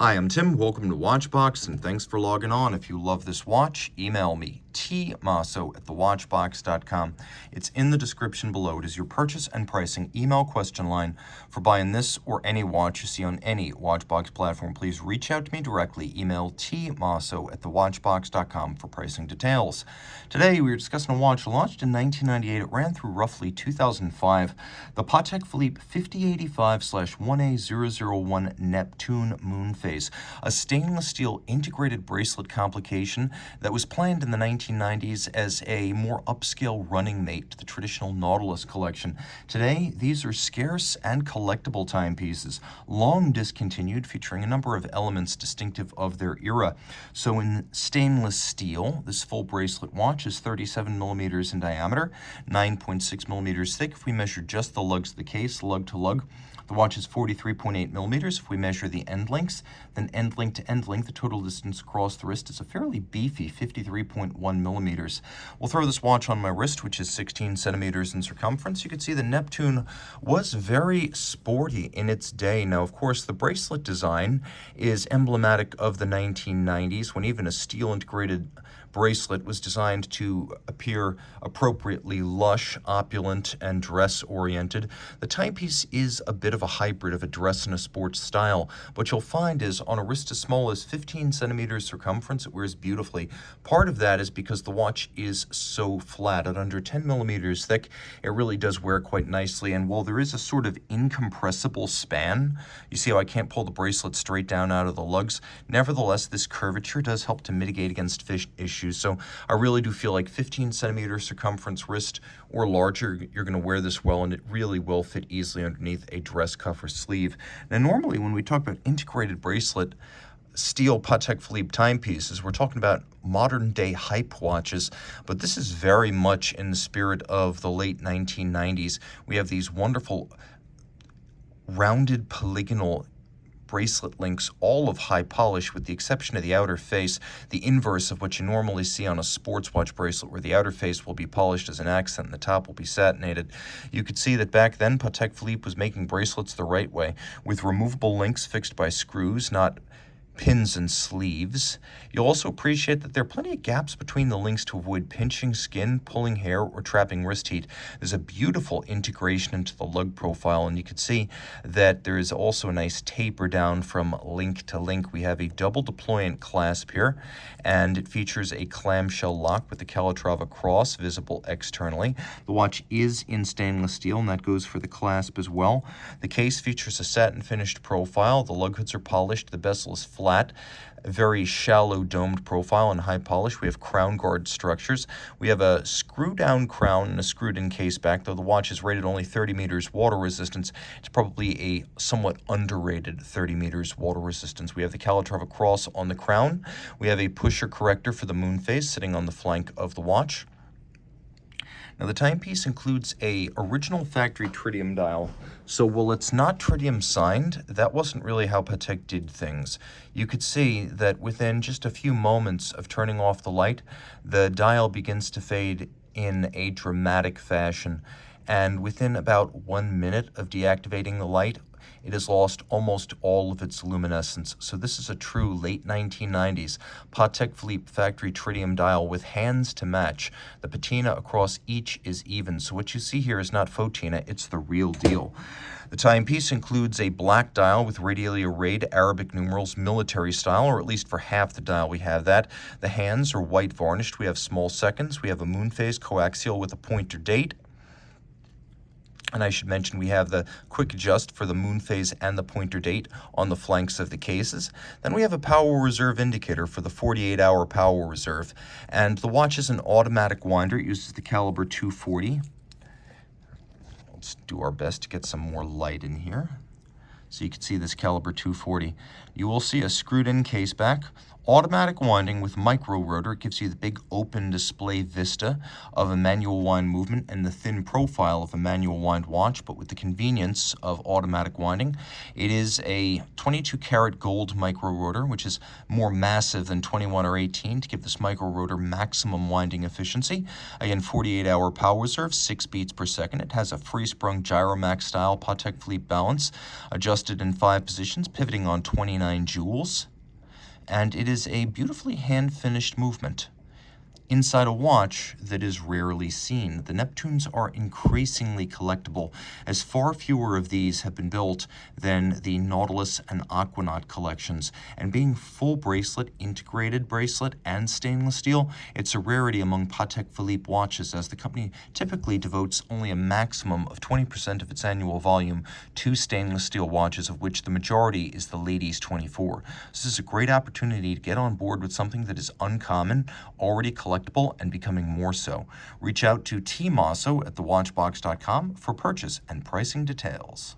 Hi, I'm Tim. Welcome to Watchbox, and thanks for logging on. If you love this watch, email me, tmosso@thewatchbox.com. It's in the description below. It is your purchase and pricing email question line for buying this or any watch you see on any Watchbox platform. Please reach out to me directly. Email tmosso@thewatchbox.com for pricing details. Today, we're discussing a watch launched in 1998. It ran through roughly 2005. The Patek Philippe 5085/1A-001 Neptune Moonphase, a stainless steel integrated bracelet complication that was planned in the 1990s as a more upscale running mate to the traditional Nautilus collection. Today, these are scarce and collectible timepieces, long discontinued, featuring a number of elements distinctive of their era. So in stainless steel, this full bracelet watch is 37 millimeters in diameter, 9.6 millimeters thick if we measure just the lugs of the case, lug to lug. The watch is 43.8 millimeters. If we measure the end lengths, then end length to end length, the total distance across the wrist is a fairly beefy 53.1 millimeters. We'll throw this watch on my wrist, which is 16 centimeters in circumference. You can see the Neptune was very sporty in its day. Now, of course, the bracelet design is emblematic of the 1990s, when even a steel integrated bracelet was designed to appear appropriately lush, opulent, and dress-oriented. The timepiece is a bit of a hybrid of a dress and a sports style. What you'll find is on a wrist as small as 15 centimeters circumference, it wears beautifully. Part of that is because the watch is so flat. At under 10 millimeters thick, it really does wear quite nicely. And while there is a sort of incompressible span, you see how I can't pull the bracelet straight down out of the lugs. Nevertheless, this curvature does help to mitigate against fish issues. So I really do feel like 15 centimeter circumference wrist or larger, you're going to wear this well, and it really will fit easily underneath a dress cuff or sleeve. Now, normally when we talk about integrated bracelet steel Patek Philippe timepieces, we're talking about modern day hype watches, but this is very much in the spirit of the late 1990s. We have these wonderful rounded polygonal bracelet links, all of high polish with the exception of the outer face, the inverse of what you normally see on a sports watch bracelet, where the outer face will be polished as an accent and the top will be satinated. You could see that back then Patek Philippe was making bracelets the right way, with removable links fixed by screws, not pins and sleeves. You'll also appreciate that there are plenty of gaps between the links to avoid pinching skin, pulling hair, or trapping wrist heat. There's a beautiful integration into the lug profile, and you can see that there is also a nice taper down from link to link. We have a double deployant clasp here, and it features a clamshell lock with the Calatrava cross visible externally. The watch is in stainless steel, and that goes for the clasp as well. The case features a satin finished profile. The lug hoods are polished. The bezel is flat, very shallow domed profile and high polish. We have crown guard structures. We have a screw down crown and a screwed in case back. Though the watch is rated only 30 meters water resistance, it's probably a somewhat underrated 30 meters water resistance. We have the Calatrava cross on the crown. We have a pusher corrector for the Moonphase sitting on the flank of the watch. Now, the timepiece includes a original factory tritium dial. So while it's not tritium signed, that wasn't really how Patek did things. You could see that within just a few moments of turning off the light, the dial begins to fade in a dramatic fashion. And within about 1 minute of deactivating the light, it has lost almost all of its luminescence. So this is a true late 1990s Patek Philippe factory tritium dial with hands to match. The patina across each is even. So what you see here is not photina, it's the real deal. The timepiece includes a black dial with radially arrayed Arabic numerals, military style, or at least for half the dial we have that. The hands are white varnished. We have small seconds. We have a Moonphase coaxial with a pointer date. And I should mention we have the quick adjust for the Moonphase and the pointer date on the flanks of the cases. Then we have a power reserve indicator for the 48-hour power reserve. And the watch is an automatic winder. It uses the caliber 240. Let's do our best to get some more light in here. So you can see this caliber 240. You will see a screwed in case back. Automatic winding with micro rotor gives you the big open display vista of a manual wind movement and the thin profile of a manual wind watch, but with the convenience of automatic winding. It is a 22 karat gold micro rotor, which is more massive than 21 or 18 to give this micro rotor maximum winding efficiency. Again, 48-hour power reserve, 6 beats per second. It has a free-sprung Gyromax style Patek Philippe balance, adjusted in 5 positions, pivoting on 29 jewels. And it is a beautifully hand-finished movement inside a watch that is rarely seen. The Neptunes are increasingly collectible, as far fewer of these have been built than the Nautilus and Aquanaut collections. And being full bracelet, integrated bracelet, and stainless steel, it's a rarity among Patek Philippe watches, as the company typically devotes only a maximum of 20% of its annual volume to stainless steel watches, of which the majority is the Ladies 24. This is a great opportunity to get on board with something that is uncommon, already collectible, and becoming more so. Reach out to Team Mosso at thewatchbox.com for purchase and pricing details.